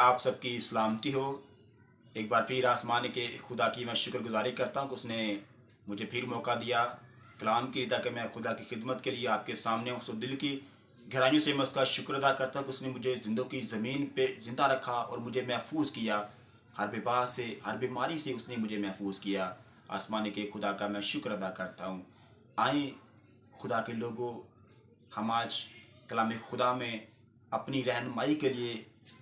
आप सबकी सलामती हो। एक बार फिर आसमान के खुदा की मैं शुक्रगुजारी करता हूँ कि उसने मुझे फिर मौका दिया कलाम की, ताकि मैं खुदा की खिदमत के लिए आपके सामने हूँ। सो दिल की गहराइयों से मैं उसका शुक्र अदा करता हूँ कि उसने मुझे ज़िंदगी की ज़मीन पे ज़िंदा रखा और मुझे महफूज किया। हर बेबा से, हर बीमारी से उसने मुझे महफूज किया। आसमान के खुदा का मैं शुक्र अदा करता हूँ। आए खुदा के लोगों, हम आज कलाम खुदा में अपनी रहनुमाई के लिए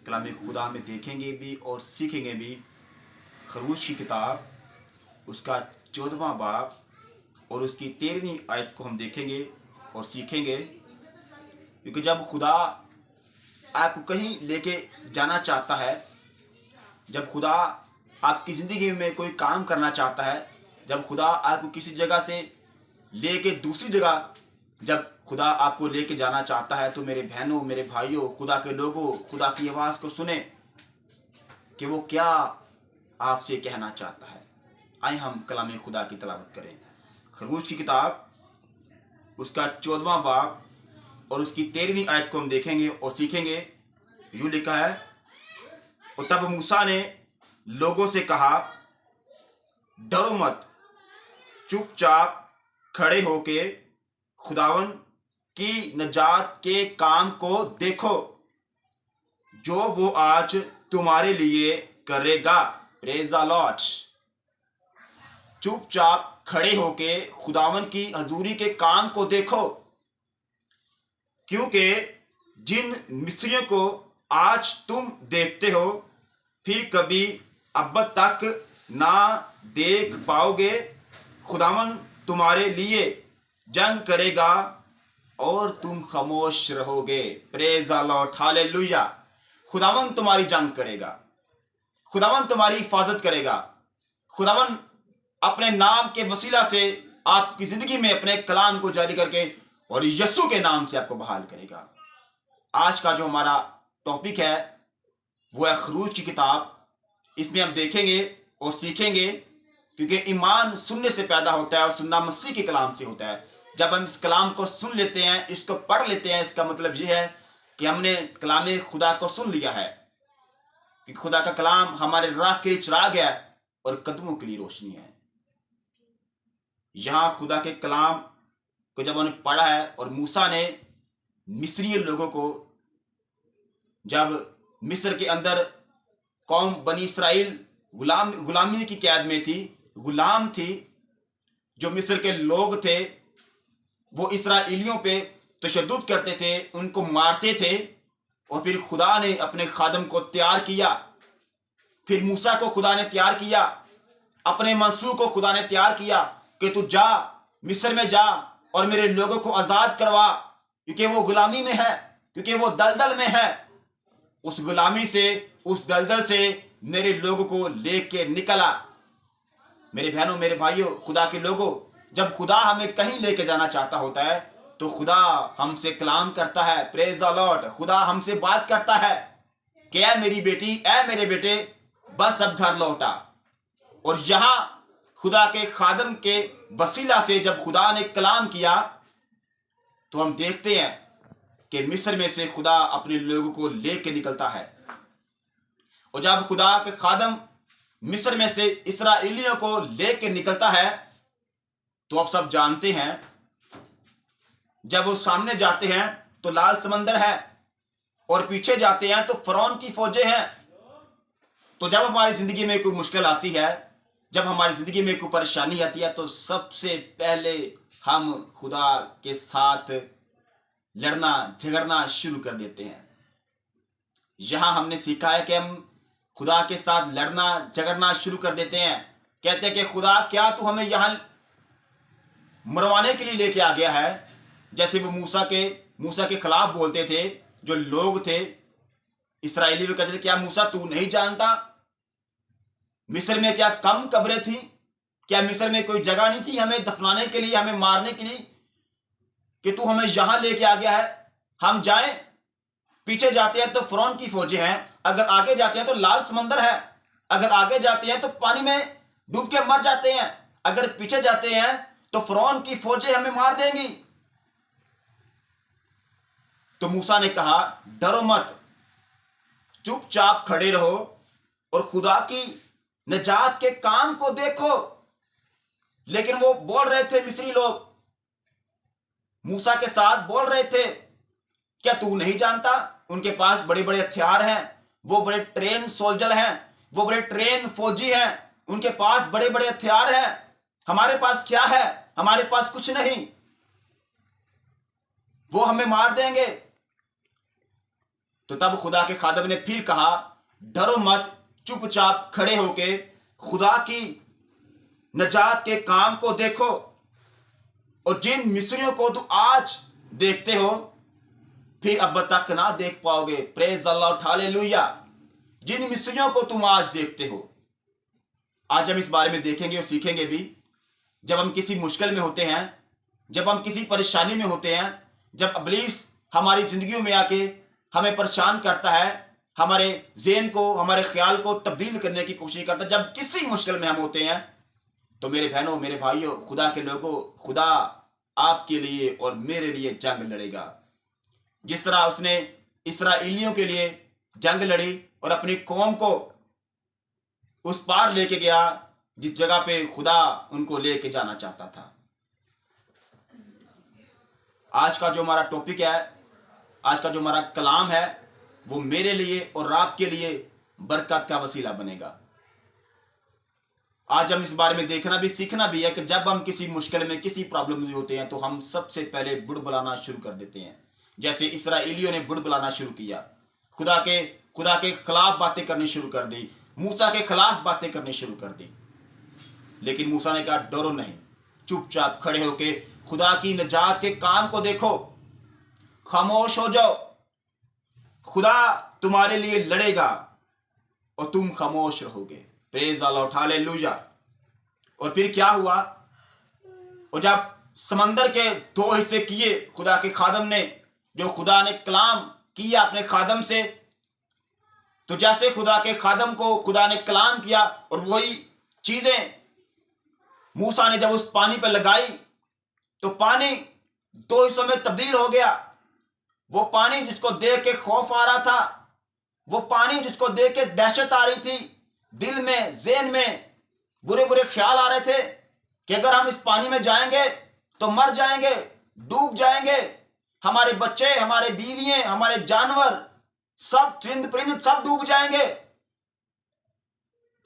कलाम खुदा में देखेंगे भी और सीखेंगे भी। खरूज की किताब उसका 14वां बाब और उसकी 13वीं आयत को हम देखेंगे और सीखेंगे। क्योंकि जब खुदा आपको कहीं लेके जाना चाहता है, जब खुदा आपकी ज़िंदगी में कोई काम करना चाहता है, जब खुदा आपको किसी जगह से लेके दूसरी जगह जब खुदा आपको लेके जाना चाहता है, तो मेरे बहनों, मेरे भाइयों, खुदा के लोगों, खुदा की आवाज़ को सुने कि वो क्या आपसे कहना चाहता है। आए हम कलाम खुदा की तलावत करें। खरगोश की किताब उसका 14वां बाब और उसकी 13वीं आयत को हम देखेंगे और सीखेंगे। यूं लिखा है, और तब मूसा ने लोगों से कहा, डरो मत, चुपचाप खड़े होके खुदावन की नजात के काम को देखो जो वो आज तुम्हारे लिए करेगा। Praise the Lord. चुपचाप खड़े होके खुदावन की हजूरी के काम को देखो, क्योंकि जिन मिस्रियों को आज तुम देखते हो फिर कभी अब तक ना देख पाओगे। खुदावन तुम्हारे लिए जंग करेगा और तुम खामोश रहोगे। Praise the lord, hallelujah. खुदावन तुम्हारी जंग करेगा, खुदावन तुम्हारी हिफाजत करेगा। खुदावन अपने नाम के वसीला से आपकी जिंदगी में अपने कलाम को जारी करके और यीशु के नाम से आपको बहाल करेगा। आज का जो हमारा टॉपिक है वो है खरूज की किताब। इसमें हम देखेंगे और सीखेंगे, क्योंकि ईमान सुनने से पैदा होता है और सुनना मसीह के कलाम से होता है। जब हम इस कलाम को सुन लेते हैं, इसको पढ़ लेते हैं, इसका मतलब यह है कि हमने कलाम खुदा को सुन लिया है, कि खुदा का कलाम हमारे राह के लिए चिराग है और कदमों के लिए रोशनी है। यहां खुदा के कलाम को जब उन्होंने पढ़ा है और मूसा ने मिस्री लोगों को, जब मिस्र के अंदर कौम बनी इसराइल गुलामी की कैद में थी, गुलाम थी, जो मिस्र के लोग थे वो इसराइलियों पे तशद्दुद करते थे, उनको मारते थे। और फिर खुदा ने अपने खादम को तैयार किया, फिर मूसा को खुदा ने तैयार किया, अपने मंसूब को खुदा ने तैयार किया कि तू जा, मिस्र में जा और मेरे लोगों को आजाद करवा, क्योंकि वो गुलामी में है, क्योंकि वो दलदल में है। उस गुलामी से, उस दलदल से मेरे लोगों को लेके निकला। मेरे बहनों, मेरे भाइयों, खुदा के लोगों, जब खुदा हमें कहीं लेके जाना चाहता होता है तो खुदा हमसे कलाम करता है। Praise the Lord. खुदा हमसे बात करता है कि ऐ मेरी बेटी, ऐ मेरे बेटे, बस अब घर लौटा। और यहां खुदा के खादम के वसीला से जब खुदा ने कलाम किया तो हम देखते हैं कि मिस्र में से खुदा अपने लोगों को लेके निकलता है। और जब खुदा के खादम मिस्र में से इसराइलियों को लेके निकलता है तो आप सब जानते हैं, जब वो सामने जाते हैं तो लाल समंदर है और पीछे जाते हैं तो फरौन की फौजें हैं। तो जब हमारी जिंदगी में कोई मुश्किल आती है, जब हमारी जिंदगी में कोई परेशानी आती है, तो सबसे पहले हम खुदा के साथ लड़ना झगड़ना शुरू कर देते हैं। यहां हमने सीखा है कि हम खुदा के साथ लड़ना झगड़ना शुरू कर देते हैं। कहते हैं कि खुदा, क्या तू हमें यहां मरवाने के लिए लेके आ गया है? जैसे वो मूसा के खिलाफ बोलते थे, जो लोग थे इसराइली, वो कहते थे, क्या मूसा तू नहीं जानता मिस्र में क्या कम कब्रें थी? क्या मिस्र में कोई जगह नहीं थी हमें दफनाने के लिए, हमें मारने के लिए, कि तू हमें यहां लेके आ गया है? हम जाएं, पीछे जाते हैं तो फरौन की फौजें हैं, अगर आगे जाते हैं तो लाल समंदर है, अगर आगे जाते हैं तो पानी में डूब के मर जाते हैं, अगर पीछे जाते हैं तो फरौन की फौजें हमें मार देंगी। तो मूसा ने कहा, डरो मत, चुपचाप खड़े रहो और खुदा की निजात के काम को देखो। लेकिन वो बोल रहे थे, मिस्री लोग मूसा के साथ बोल रहे थे, क्या तू नहीं जानता उनके पास बड़े बड़े हथियार हैं, वो बड़े ट्रेन सोल्जर हैं, वो बड़े ट्रेन फौजी हैं, उनके पास बड़े बड़े हथियार हैं, हमारे पास क्या है? हमारे पास कुछ नहीं, वो हमें मार देंगे। तो तब खुदा के खादम ने फिर कहा, डरो मत, चुपचाप खड़े होके खुदा की नजात के काम को देखो, और जिन मिस्रियों को तुम आज देखते हो फिर अब तक ना देख पाओगे। Praise the lord, hallelujah. जिन मिस्रियों को तुम आज देखते हो, आज हम इस बारे में देखेंगे और सीखेंगे भी। जब हम किसी मुश्किल में होते हैं, जब हम किसी परेशानी में होते हैं, जब इब्लीस हमारी जिंदगियों में आके हमें परेशान करता है, हमारे ज़हन को, हमारे ख्याल को तब्दील करने की कोशिश करता है, जब किसी मुश्किल में हम होते हैं, तो मेरे बहनों, मेरे भाइयों, खुदा के लोगों, खुदा आपके लिए और मेरे लिए जंग लड़ेगा। जिस तरह उसने इस्राएलियों के लिए जंग लड़ी और अपनी कौम को उस पार लेके गया जिस जगह पे खुदा उनको लेके जाना चाहता था। आज का जो हमारा टॉपिक है, आज का जो हमारा कलाम है, वो मेरे लिए और आपके लिए बरकत का वसीला बनेगा। आज हम इस बारे में देखना भी, सीखना भी है कि जब हम किसी मुश्किल में, किसी प्रॉब्लम में होते हैं, तो हम सबसे पहले बुड़बुलाना शुरू कर देते हैं। जैसे इस्राएलियों ने बुड़बुलाना शुरू किया, खुदा के खिलाफ बातें करनी शुरू कर दी, मूसा के खिलाफ बातें करनी शुरू कर दी। लेकिन मूसा ने कहा, डरो नहीं, चुपचाप खड़े होके खुदा की निजात के काम को देखो, खामोश हो जाओ, खुदा तुम्हारे लिए लड़ेगा और तुम खामोश रहोगे। Praise the lord, hallelujah. और फिर क्या हुआ? और जब समंदर के दो हिस्से किए खुदा के खादम ने, जो खुदा ने कलाम किया अपने खादम से, तो जैसे खुदा के खादम को खुदा ने कलाम किया और वही चीजें मूसा ने जब उस पानी पर लगाई, तो पानी दो हिस्सों में तब्दील हो गया। वो पानी जिसको देख के खौफ आ रहा था, वो पानी जिसको देख के दहशत आ रही थी, दिल में, ज़हन में बुरे बुरे ख्याल आ रहे थे कि अगर हम इस पानी में जाएंगे तो मर जाएंगे, डूब जाएंगे, हमारे बच्चे, हमारे बीवियां, हमारे जानवर, सब चरिंद परिंद सब डूब जाएंगे।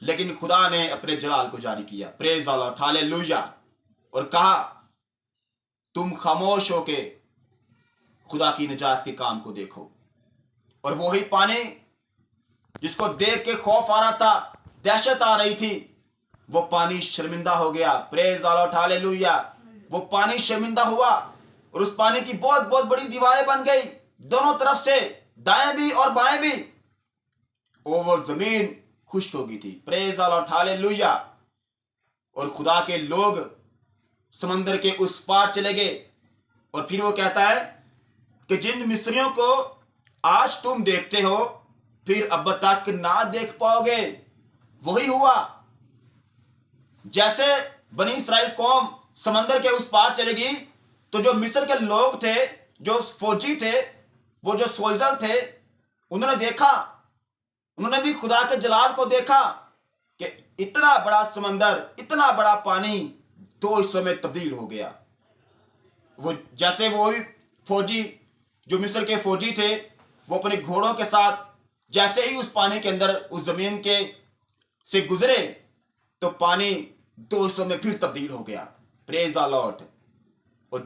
लेकिन खुदा ने अपने जलाल को जारी किया, प्रेज द लॉर्ड, हालेलुया, और कहा, तुम खामोश होके खुदा की निजात के काम को देखो। और वही पानी जिसको देख के खौफ आ रहा था, दहशत आ रही थी, वो पानी शर्मिंदा हो गया। Praise the lord, hallelujah. वो पानी शर्मिंदा हुआ और उस पानी की बहुत बहुत बड़ी दीवारें बन गई, दोनों तरफ से, दाएं भी और बाएं भी, और वो जमीन खुश्क हो गई थी। Praise the lord, hallelujah. और खुदा के लोग समंदर के उस पार चले गए। और फिर वो कहता है कि जिन मिस्रियों को आज तुम देखते हो फिर अब तक ना देख पाओगे। वही हुआ, जैसे बनी इस्राएल कौम समंदर के उस पार चलेगी, तो जो मिस्र के लोग थे, जो फौजी थे, वो जो सोल्जर थे, उन्होंने देखा, उन्होंने भी खुदा के जलाल को देखा कि इतना बड़ा समंदर, इतना बड़ा पानी दो हिस्सों में तब्दील हो गया। वो जैसे वो भी फौजी, जो मिस्र के फौजी थे, वो अपने घोड़ों के साथ जैसे ही उस पानी के अंदर, उस जमीन के से गुजरे, तो पानी दो हिस्सों में फिर तब्दील हो गया। Praise the Lord. और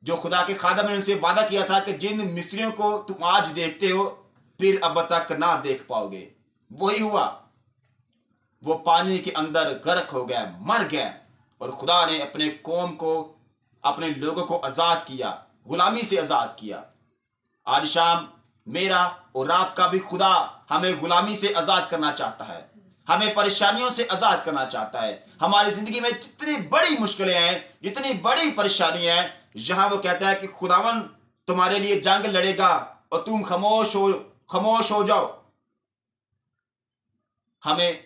जो खुदा के खादम ने उनसे वादा किया था कि जिन मिस्रियों को तुम आज देखते हो फिर अब तक ना देख पाओगे, वही हुआ। वो पानी के अंदर गर्क हो गया, मर गया, और खुदा ने अपने कौम को, अपने लोगों को आजाद किया, गुलामी से आजाद किया। आज शाम मेरा और आपका भी खुदा हमें गुलामी से आजाद करना चाहता है, हमें परेशानियों से आजाद करना चाहता है। हमारी जिंदगी में जितनी बड़ी मुश्किलें हैं, जितनी बड़ी परेशानी है, यहां वो कहता है कि खुदावन तुम्हारे लिए जंग लड़ेगा और तुम खामोश हो जाओ। हमें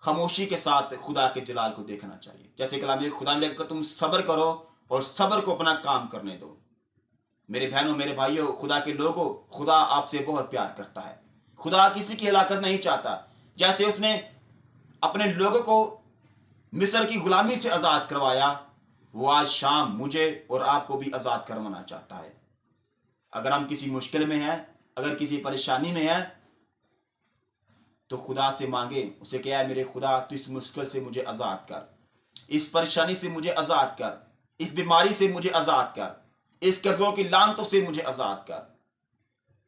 खामोशी के साथ खुदा के जलाल को देखना चाहिए। जैसे कलाम में खुदा ने कहा, तुम सब्र करो और सब्र को अपना काम करने दो। मेरे बहनों, मेरे भाइयों, खुदा के लोगों, खुदा आपसे बहुत प्यार करता है। खुदा किसी की हलाकत नहीं चाहता। जैसे उसने अपने लोगों को मिस्र की गुलामी से आजाद करवाया, वो आज शाम मुझे और आपको भी आजाद करवाना चाहता है। अगर हम किसी मुश्किल में हैं, अगर किसी परेशानी में हैं, तो खुदा से मांगे, उसे क्या है, मेरे खुदा तू इस मुश्किल से मुझे आजाद कर, इस परेशानी से मुझे आजाद कर, इस बीमारी से मुझे आजाद कर, इस कर्जों की लानतों से मुझे आजाद कर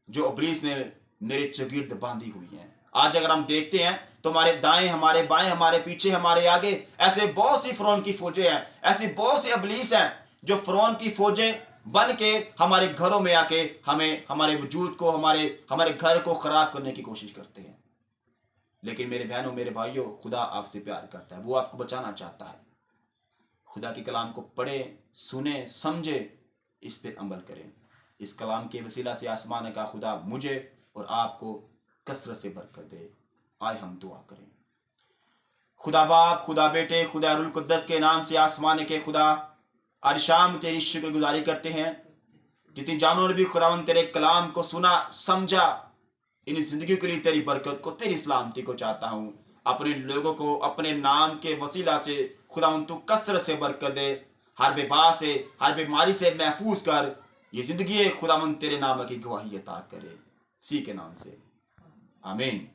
जो इब्लीस ने मेरे चगिर्द बांधी हुई हैं। आज अगर हम देखते हैं तो हमारे दाएं, हमारे बाएं, हमारे पीछे, हमारे आगे ऐसे बहुत सी फिरौन की फौजें हैं, ऐसी बहुत सी इब्लीस हैं जो फिरौन की फौजें बन के हमारे घरों में आके हमें, हमारे वजूद को, हमारे घर को खराब करने की कोशिश करते हैं। लेकिन मेरे बहनों, मेरे भाइयों, खुदा आपसे प्यार करता है, वो आपको बचाना चाहता है। खुदा के कलाम को पढ़े, सुने, समझे, इस पर अमल करें। इस कलाम के वसीला से आसमान का खुदा मुझे और आपको कसरत से बरकत दे। आए हम दुआ करें। खुदा बाप, खुदा बेटे, खुदा रुल कुद्दस के नाम से आसमान के खुदा, आज शाम तेरी शुक्रगुजारी करते हैं। जितनी जानवर भी खुदावन तेरे कलाम को सुना, समझा, इन जिंदगी के लिए तेरी बरकत को, तेरी सलामती को चाहता हूँ। अपने लोगों को अपने नाम के वसीला से खुदावन तू कसरत से बरकत दे, हर बेबा से, हर बीमारी से महफूज कर। ये जिंदगी खुदावन तेरे नाम की गवाही अता करे, सी के नाम से, आमीन।